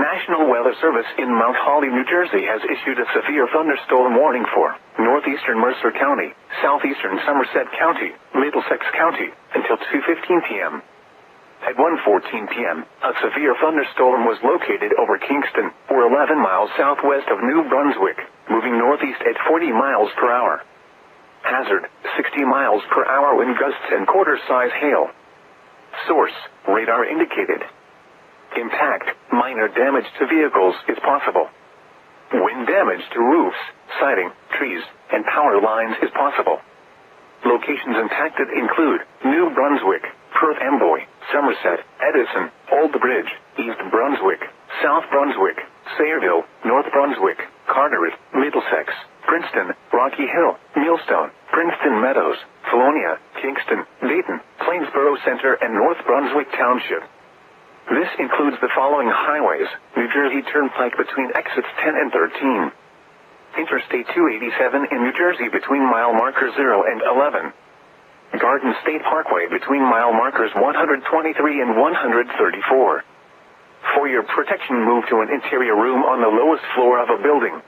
National Weather Service in Mount Holly, New Jersey has issued a severe thunderstorm warning for northeastern Mercer County, southeastern Somerset County, Middlesex County, until 2:15 p.m. At 1:14 p.m., a severe thunderstorm was located over Kingston, or 11 miles southwest of New Brunswick, moving northeast at 40 miles per hour. Hazard, 60 miles per hour wind gusts and quarter-size hail. Source, radar indicated. Impact, minor damage to vehicles is possible. Wind damage to roofs, siding, trees, and power lines is possible. Locations impacted include New Brunswick, Perth Amboy, Somerset, Edison, Old Bridge, East Brunswick, South Brunswick, Sayreville, North Brunswick, Carteret, Middlesex, Princeton, Rocky Hill, Millstone, Princeton Meadows, Felonia, Kingston, Dayton, Plainsboro Center, and North Brunswick Township. This includes the following highways: New Jersey Turnpike between exits 10 and 13. Interstate 287 in New Jersey between mile markers 0 and 11. Garden State Parkway between mile markers 123 and 134. For your protection, move to an interior room on the lowest floor of a building.